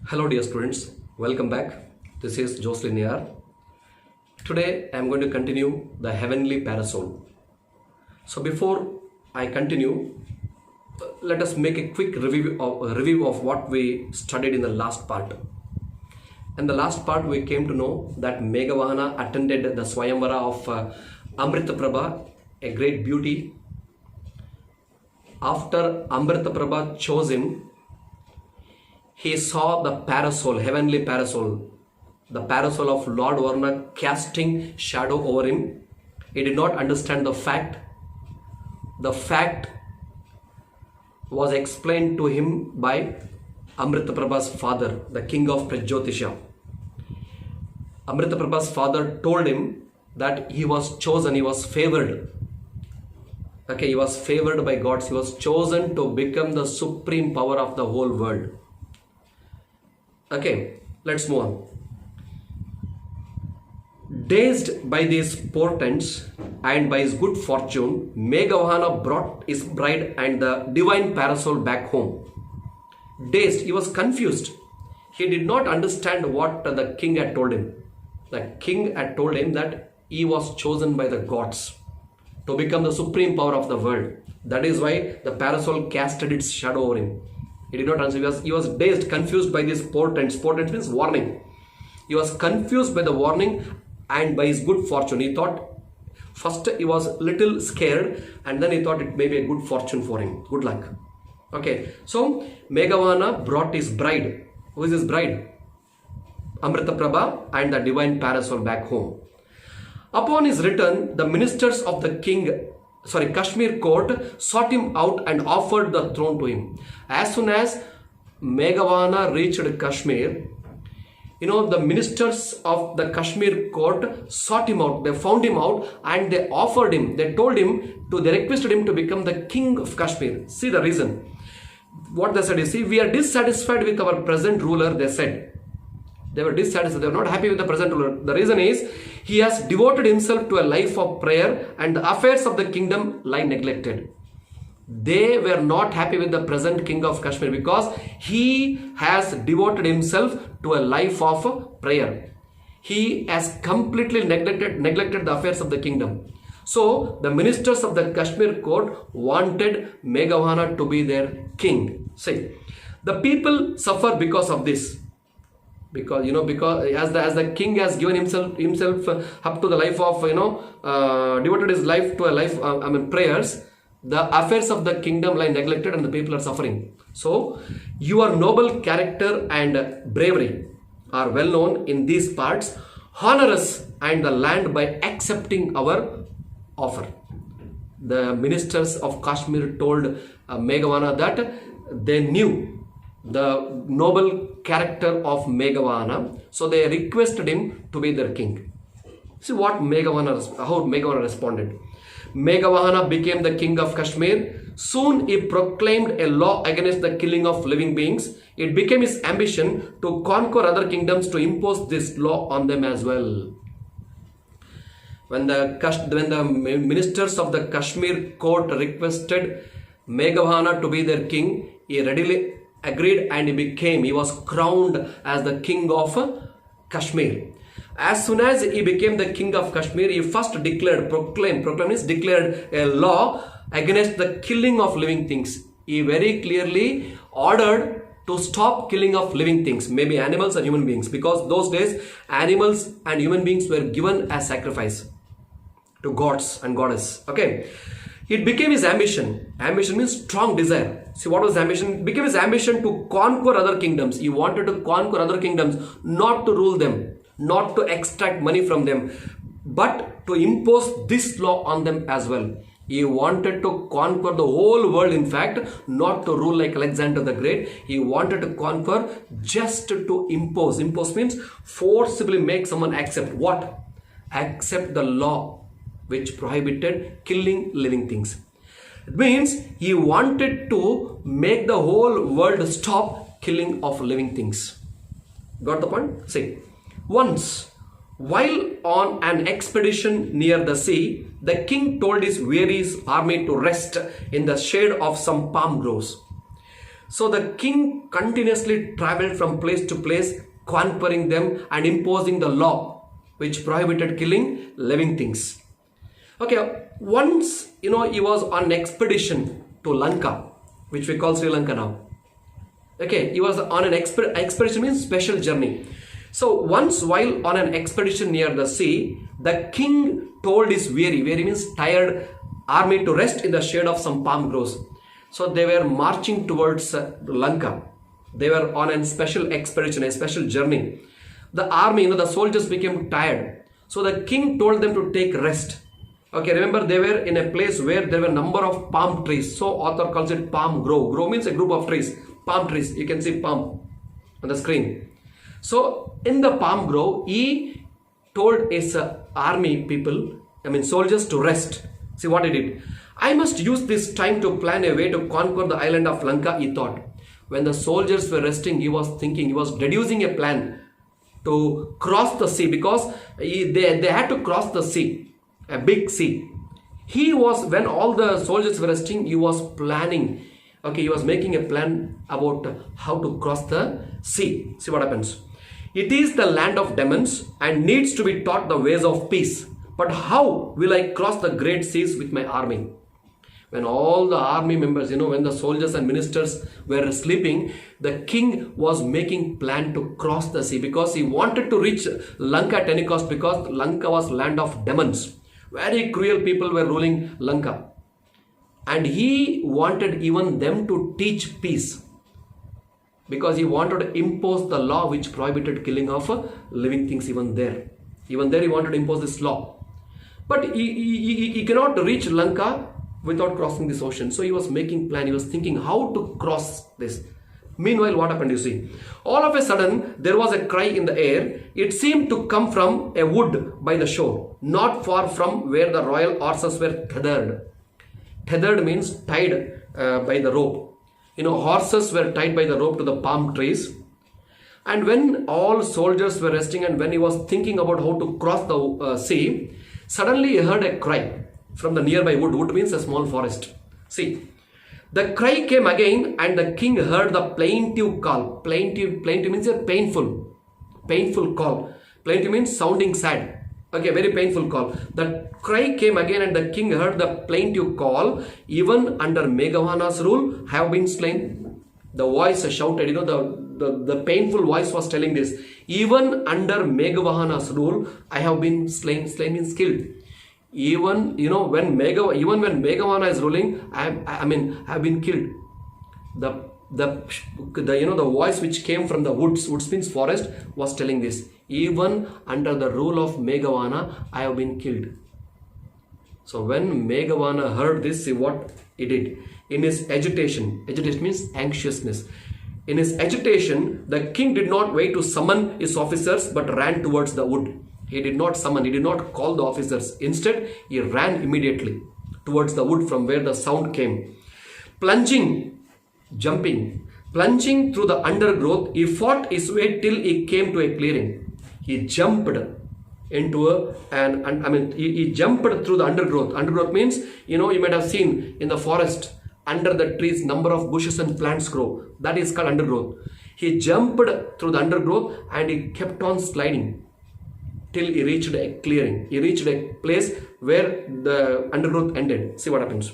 Hello dear students, welcome back. This is Joseline here. Today I am going to continue the heavenly parasol. So before I continue, let us make a quick review of what we studied in the last part. In the last part we came to know that Meghavana attended the Swayamvara of Amrita Prabha, a great beauty. After Amrita Prabha chose him, he saw the parasol, heavenly parasol, the parasol of Lord Varna casting shadow over him. He did not understand the fact. The fact was explained to him by Amrita Prabha's father, the king of Prajyotisha. Amrita Prabha's father told him that he was chosen, he was favored. Okay, he was favored by gods. He was chosen to become the supreme power of the whole world. Okay, let's move on. Dazed by these portents and by his good fortune, Meghavana brought his bride and the divine parasol back home. Dazed, he was confused. He did not understand what the king had told him. The king had told him that he was chosen by the gods to become the supreme power of the world. That is why the parasol casted its shadow over him. He did not answer. He was dazed, confused by these portents. Portents means warning. He was confused by the warning and by his good fortune. He thought, first he was little scared and then he thought it may be a good fortune for him. Good luck. Okay. So Meghavana brought his bride. Who is his bride? Amrita Prabha and the divine parasol back home. Upon his return, the ministers of the Kashmir court sought him out and offered the throne to him. As soon as Meghavana reached Kashmir, the ministers of the Kashmir court sought him out. They found him out and they offered him. They requested him to become the king of Kashmir. See the reason. What they said is, we are dissatisfied with our present ruler, they said. They were dissatisfied. They were not happy with the present ruler. The reason is, he has devoted himself to a life of prayer and the affairs of the kingdom lie neglected. They were not happy with the present king of Kashmir because he has devoted himself to a life of prayer. He has completely neglected the affairs of the kingdom. So the ministers of the Kashmir court wanted Meghavana to be their king. See, the people suffer because of this. Because as the king has given himself up to the life of devoted his life to a life prayers, the affairs of the kingdom lie neglected and the people are suffering. So your noble character and bravery are well known in these parts. Honor us and the land by accepting our offer. The ministers of Kashmir told Meghavana that they knew the noble character of Meghavana, so they requested him to be their king. See how Meghavana responded. Meghavana became the king of Kashmir. Soon he proclaimed a law against the killing of living beings. It became his ambition to conquer other kingdoms to impose this law on them as well. When the ministers of the Kashmir court requested Meghavana to be their king, he readily agreed and he was crowned as the king of Kashmir. As soon as he became the king of Kashmir, he first declared a law against the killing of living things. He very clearly ordered to stop killing of living things, maybe animals or human beings, because those days animals and human beings were given as sacrifice to gods and goddess. Okay. It became his ambition. Ambition means strong desire. See, what was ambition? It became his ambition to conquer other kingdoms. He wanted to conquer other kingdoms, not to rule them, not to extract money from them, but to impose this law on them as well. He wanted to conquer the whole world, in fact, not to rule like Alexander the Great. He wanted to conquer just to impose. Impose means forcibly make someone accept. What? Accept the law which prohibited killing living things. It means he wanted to make the whole world stop killing of living things. Got the point? See, once, while on an expedition near the sea, the king told his weary army to rest in the shade of some palm groves. So the king continuously traveled from place to place, conquering them and imposing the law which prohibited killing living things. Okay, once he was on an expedition to Lanka, which we call Sri Lanka now. Okay, he was on an expedition, means special journey. So once while on an expedition near the sea, the king told his weary means tired army to rest in the shade of some palm groves. So they were marching towards Lanka. They were on a special expedition, a special journey. The army, the soldiers became tired. So the king told them to take rest. Okay, remember they were in a place where there were a number of palm trees. So author calls it palm grove. Grove means a group of trees. Palm trees. You can see palm on the screen. So in the palm grove, he told his army people, soldiers, to rest. See what he did. I must use this time to plan a way to conquer the island of Lanka, he thought. When the soldiers were resting, he was thinking, he was deducing a plan to cross the sea, because they had to cross the sea, a big sea. When all the soldiers were resting, he was planning. Okay, he was making a plan about how to cross the sea. See what happens. It is the land of demons and needs to be taught the ways of peace. But how will I cross the great seas with my army? When all the army members, when the soldiers and ministers were sleeping, the king was making plan to cross the sea, because he wanted to reach Lanka at any cost, because Lanka was land of demons. Very cruel people were ruling Lanka. And he wanted even them to teach peace, because he wanted to impose the law which prohibited killing of living things even there. Even there he wanted to impose this law. But he cannot reach Lanka without crossing this ocean. So he was making plan. He was thinking how to cross this. Meanwhile, what happened, you see? All of a sudden, there was a cry in the air. It seemed to come from a wood by the shore, not far from where the royal horses were tethered. Tethered means tied by the rope. Horses were tied by the rope to the palm trees. And when all soldiers were resting and when he was thinking about how to cross the sea, suddenly he heard a cry from the nearby wood. Wood means a small forest. See, the cry came again and the king heard the plaintive call. Plaintive means a painful call. Plaintive means sounding sad. Okay, very painful call. The cry came again and the king heard the plaintive call. Even under Meghavana's rule, have been slain. The voice shouted, the painful voice was telling this. Even under Meghavana's rule, I have been slain. Slain means killed. Even when Meghavana is ruling, I have been killed. The voice which came from the woods means forest, was telling this. Even under the rule of Meghavana, I have been killed. So when Meghavana heard this, see what he did. In his agitation means anxiousness. In his agitation, the king did not wait to summon his officers, but ran towards the wood. He did not call the officers. Instead, he ran immediately towards the wood from where the sound came. Jumping through the undergrowth, he fought his way till he came to a clearing. He jumped into he jumped through the undergrowth. Undergrowth means, you might have seen in the forest, under the trees, number of bushes and plants grow. That is called undergrowth. He jumped through the undergrowth and he kept on sliding till he reached a clearing. He reached a place where the undergrowth ended. See what happens.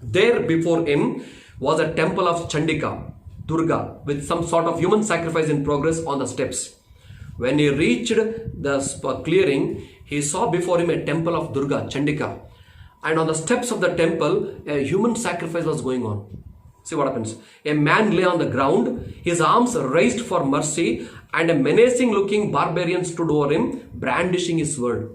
There before him was a temple of Chandika, Durga, with some sort of human sacrifice in progress on the steps. When he reached the clearing, he saw before him a temple of Durga, Chandika. And on the steps of the temple, a human sacrifice was going on. See what happens. A man lay on the ground, his arms raised for mercy, and a menacing looking barbarian stood over him, brandishing his sword.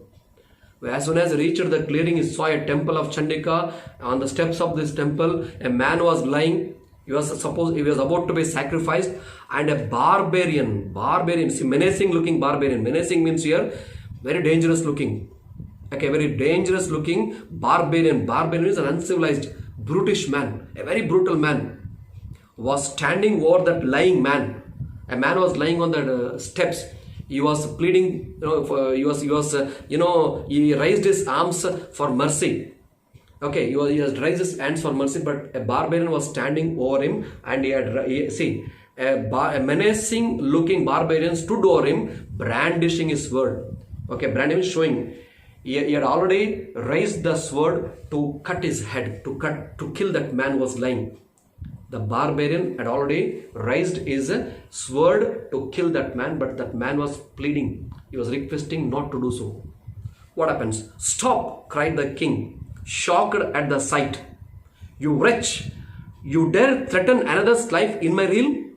As soon as he reached the clearing, he saw a temple of Chandika. On the steps of this temple, a man was lying. He was about to be sacrificed, and a barbarian, see, menacing looking barbarian. Menacing means here very dangerous looking. Okay, very dangerous looking barbarian. Barbarian is an uncivilized, brutish man, a very brutal man, was standing over that lying man. A man was lying on the steps. He was pleading, he raised his arms for mercy. Okay, he has raised his hands for mercy, but a barbarian was standing over him, and a menacing looking barbarian stood over him, brandishing his sword. Okay, brandishing, showing he had already raised the sword to cut his head, to kill that man was lying. The barbarian had already raised his sword to kill that man, but that man was pleading. He was requesting not to do so. What happens? Stop, cried the king, shocked at the sight. You wretch, you dare threaten another's life in my realm?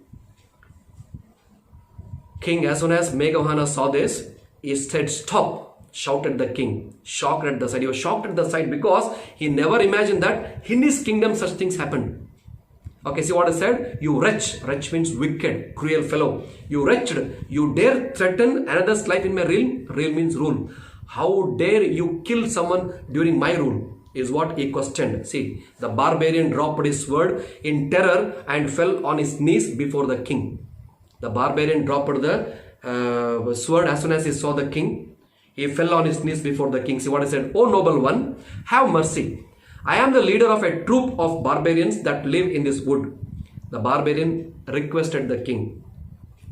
King, as soon as Meghavana saw this, he said, stop, shouted the king, shocked at the sight. He was shocked at the sight because he never imagined that in his kingdom such things happened. Okay, see what I said? You wretch. Wretch means wicked, cruel fellow. You wretched. You dare threaten another's life in my realm? Realm means rule. How dare you kill someone during my rule? Is what he questioned. See, the barbarian dropped his sword in terror and fell on his knees before the king. The barbarian dropped the sword as soon as he saw the king. He fell on his knees before the king. See what I said? O noble one, have mercy. I am the leader of a troop of barbarians that live in this wood. The barbarian requested the king.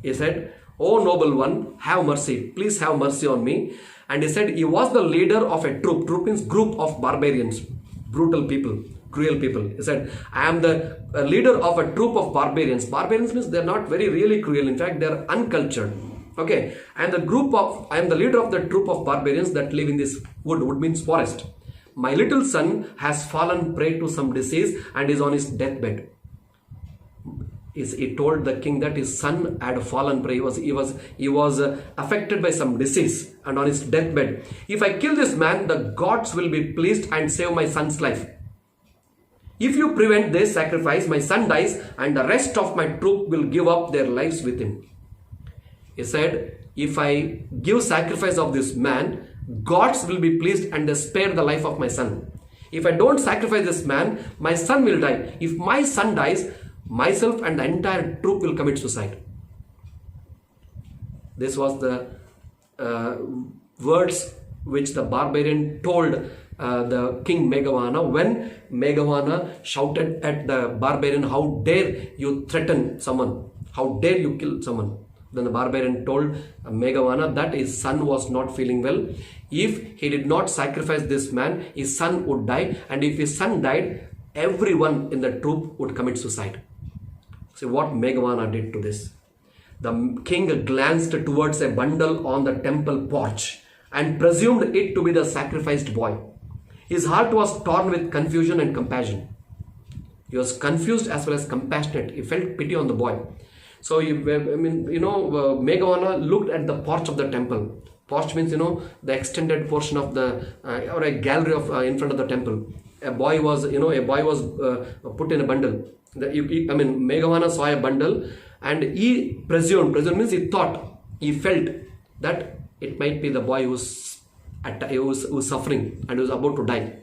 He said, O noble one, have mercy. Please have mercy on me. And he said he was the leader of a troop. Troop means group of barbarians. Brutal people. Cruel people. He said, I am the leader of a troop of barbarians. Barbarians means they are not very really cruel. In fact, they are uncultured. Okay. I am the leader of the troop of barbarians that live in this wood. Wood means forest. My little son has fallen prey to some disease and is on his deathbed. He told the king that his son had fallen prey. He was affected by some disease and on his deathbed. If I kill this man, the gods will be pleased and save my son's life. If you prevent this sacrifice, my son dies and the rest of my troop will give up their lives with him. He said, if I give sacrifice of this man, gods will be pleased and they spare the life of my son. If I don't sacrifice this man, my son will die. If my son dies, myself and the entire troop will commit suicide. This was the words which the barbarian told the king Meghavana when Meghavana shouted at the barbarian, how dare you threaten someone? How dare you kill someone? Then the barbarian told Meghavana that his son was not feeling well. If he did not sacrifice this man, his son would die. And if his son died, everyone in the troop would commit suicide. See what Meghavana did to this. The king glanced towards a bundle on the temple porch and presumed it to be the sacrificed boy. His heart was torn with confusion and compassion. He was confused as well as compassionate. He felt pity on the boy. So, Meghavana looked at the porch of the temple. Porch means, the extended portion of the, or a gallery of in front of the temple. A boy was put in a bundle. Meghavana saw a bundle and he presumed means he thought, he felt that it might be the boy who's suffering and was about to die.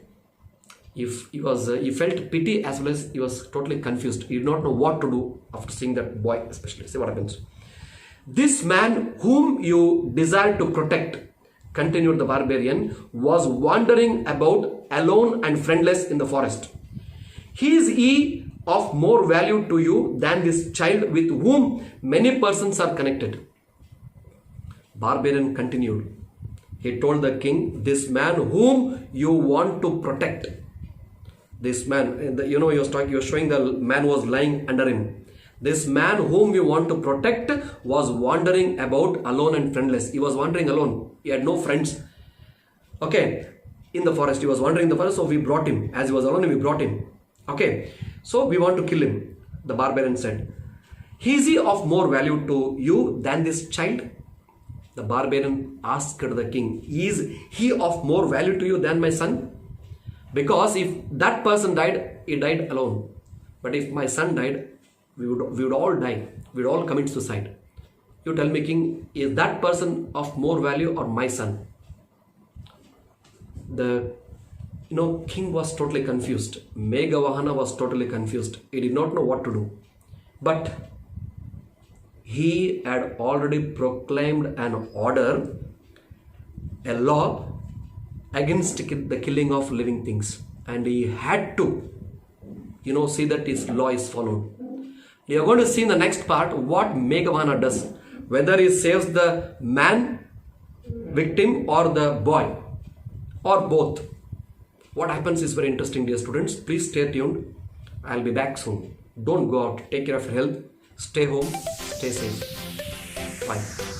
He felt pity as well as he was totally confused. He did not know what to do after seeing that boy, especially. See what happens. This man whom you desire to protect, continued the barbarian, was wandering about alone and friendless in the forest. Is he of more value to you than this child with whom many persons are connected? Barbarian continued. He told the king, this man whom you want to protect. This man, he was showing the man was lying under him. This man whom you want to protect was wandering about alone and friendless. He was wandering alone. He had no friends. Okay, in the forest. He was wandering in the forest, so we brought him. As he was alone, we brought him. Okay, so we want to kill him. The barbarian said, is he of more value to you than this child? The barbarian asked the king, is he of more value to you than my son? Because if that person died, he died alone. But if my son died, we would all die. We would all commit suicide. You tell me, king, is that person of more value or my son? The king was totally confused. Meghavana was totally confused. He did not know what to do. But he had already proclaimed an order, a law against the killing of living things. and he had to, see that his law is followed. You're going to see in the next part what Meghavana does, whether he saves the man victim or the boy or both. What happens is very interesting, dear students. Please stay tuned. I'll be back soon. Don't go out. Take care of your health. Stay home. Stay safe. Bye.